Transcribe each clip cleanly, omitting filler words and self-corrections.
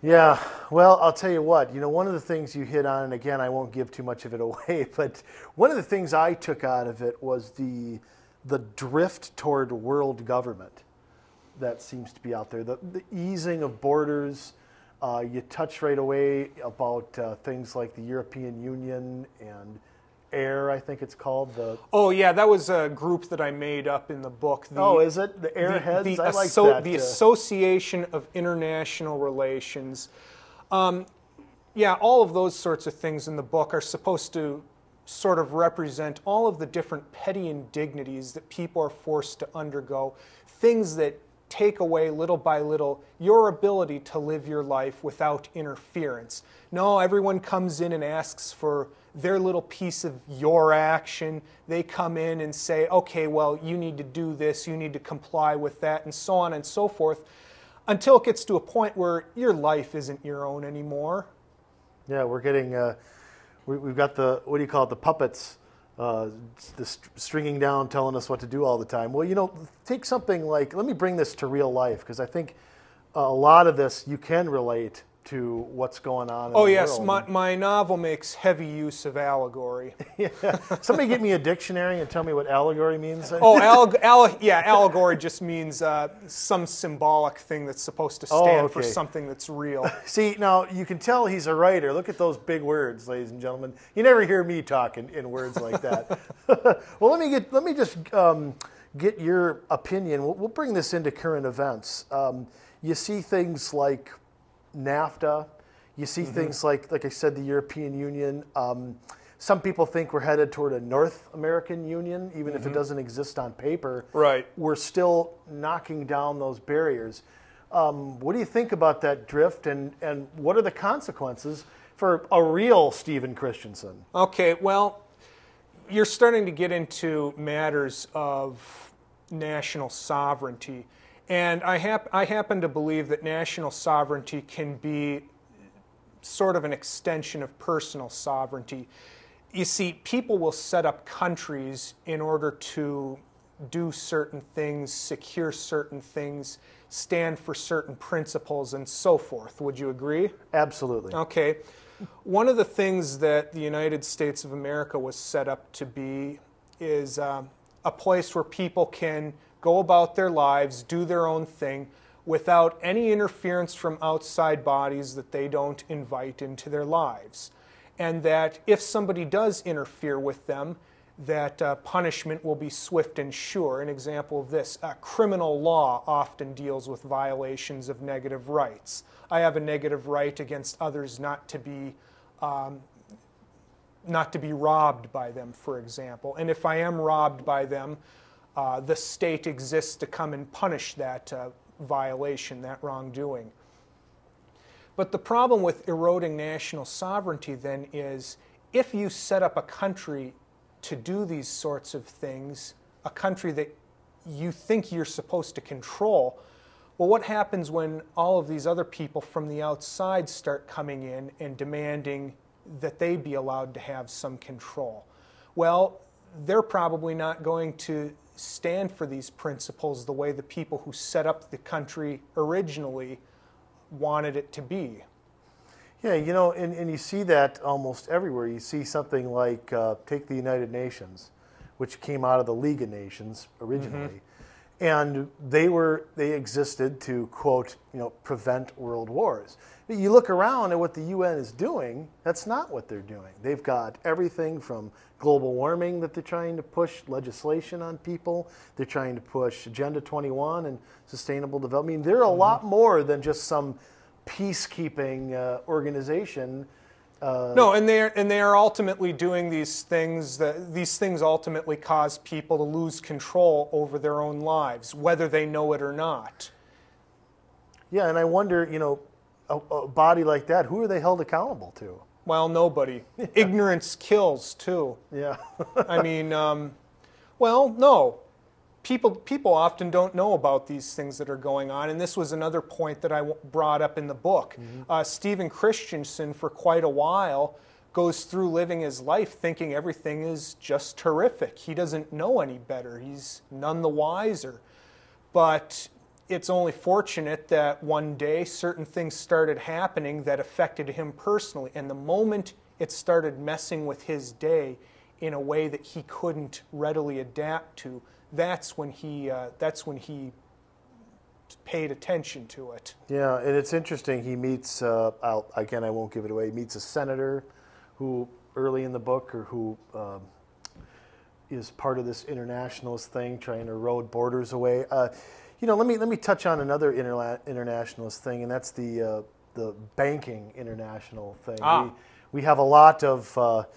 Yeah, well, I'll tell you what, one of the things you hit on, and again, I won't give too much of it away, but one of the things I took out of it was the drift toward world government that seems to be out there. The easing of borders. You touch right away about things like the European Union and AIR, I think it's called. Oh yeah, that was a group that I made up in the book. Oh, is it? The Airheads? I like that. The Association of International Relations. Yeah, all of those sorts of things in the book are supposed to sort of represent all of the different petty indignities that people are forced to undergo, things that take away little by little your ability to live your life without interference. No, everyone comes in and asks for their little piece of your action. They come in and say, okay, well, you need to do this, you need to comply with that, and so on and so forth, until it gets to a point where your life isn't your own anymore. Yeah, we're getting, we've got the, what do you call it, the puppets, stringing down, telling us what to do all the time. Well, take something like, let me bring this to real life, because I think a lot of this you can relate to what's going on in the world. Oh yes, my novel makes heavy use of allegory. Yeah. Somebody get me a dictionary and tell me what allegory means. Oh, allegory just means some symbolic thing that's supposed to stand for something that's real. See, now you can tell he's a writer. Look at those big words, ladies and gentlemen. You never hear me talk in words like that. Well, let me just get your opinion. We'll bring this into current events. You see things like NAFTA. You see things like I said, the European Union. Some people think we're headed toward a North American Union, even if it doesn't exist on paper. Right. We're still knocking down those barriers. What do you think about that drift, and what are the consequences for a real Stephen Christensen? Okay, well, you're starting to get into matters of national sovereignty. And I happen to believe that national sovereignty can be sort of an extension of personal sovereignty. You see, people will set up countries in order to do certain things, secure certain things, stand for certain principles, and so forth. Would you agree? Absolutely. Okay. One of the things that the United States of America was set up to be is a place where people can go about their lives, do their own thing, without any interference from outside bodies that they don't invite into their lives. And that if somebody does interfere with them, that punishment will be swift and sure. An example of this, criminal law often deals with violations of negative rights. I have a negative right against others not to be robbed by them, for example. And if I am robbed by them, the state exists to come and punish that violation, that wrongdoing. But the problem with eroding national sovereignty then is if you set up a country to do these sorts of things, a country that you think you're supposed to control, well, what happens when all of these other people from the outside start coming in and demanding that they be allowed to have some control? Well, they're probably not going to stand for these principles the way the people who set up the country originally wanted it to be. Yeah, and you see that almost everywhere. You see something like, take the United Nations, which came out of the League of Nations originally, and they existed to, quote, prevent world wars. But you look around at what the UN is doing, that's not what they're doing. They've got everything from global warming that they're trying to push legislation on people. They're trying to push Agenda 21 and sustainable development. I mean, they're a lot more than just some peacekeeping organization. No, and they are ultimately doing these things. These things ultimately cause people to lose control over their own lives, whether they know it or not. Yeah, and I wonder, a body like that, who are they held accountable to? Well, nobody. Ignorance kills, too. Yeah. I mean, well, no. People often don't know about these things that are going on, and this was another point that I brought up in the book. Stephen Christensen, for quite a while, goes through living his life thinking everything is just terrific. He doesn't know any better. He's none the wiser. But it's only fortunate that one day certain things started happening that affected him personally. And the moment it started messing with his day in a way that he couldn't readily adapt to, that's when he paid attention to it. Yeah, and it's interesting. He meets, again, I won't give it away, he meets a senator who, early in the book, or who is part of this internationalist thing, trying to erode borders away. Let me touch on another internationalist thing, and that's the banking international thing. We have a lot of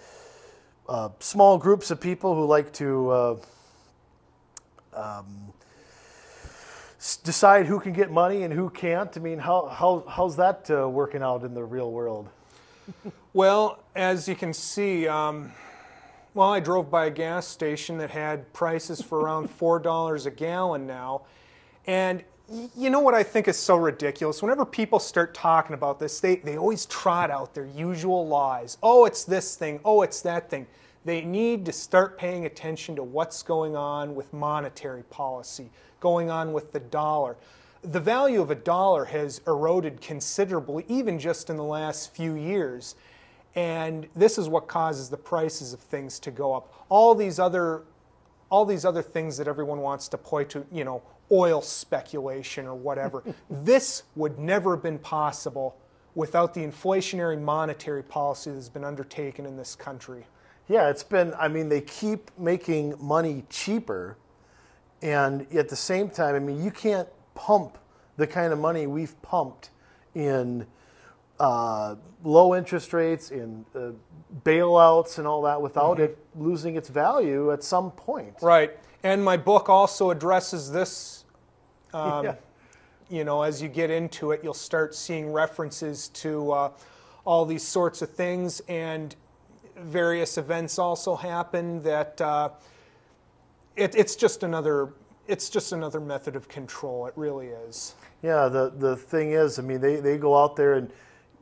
small groups of people who like to decide who can get money and who can't. I mean, how's that working out in the real world? Well, as you can see, I drove by a gas station that had prices for around $4 a gallon now. And you know what I think is so ridiculous? Whenever people start talking about this, they always trot out their usual lies. Oh, it's this thing. Oh, it's that thing. They need to start paying attention to what's going on with monetary policy, going on with the dollar. The value of a dollar has eroded considerably, even just in the last few years. And this is what causes the prices of things to go up. All these other things that everyone wants to point to, oil speculation or whatever. This would never have been possible without the inflationary monetary policy that's been undertaken in this country. Yeah, they keep making money cheaper, and at the same time, you can't pump the kind of money we've pumped in low interest rates, in bailouts and all that without it losing its value at some point. Right. And my book also addresses this. As you get into it, you'll start seeing references to all these sorts of things, and various events also happen that it's just another method of control. It really is. Yeah, the thing is, they go out there and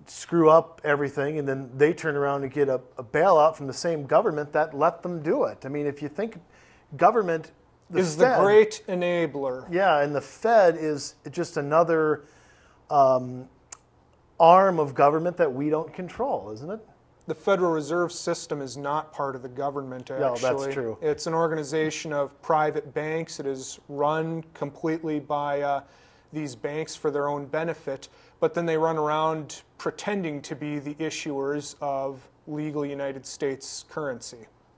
screw up everything, and then they turn around and get a bailout from the same government that let them do it. If you think government is the great enabler. Yeah, and the Fed is just another arm of government that we don't control, isn't it? The Federal Reserve System is not part of the government, actually. No, that's true. It's an organization of private banks. It is run completely by these banks for their own benefit, but then they run around pretending to be the issuers of legal United States currency.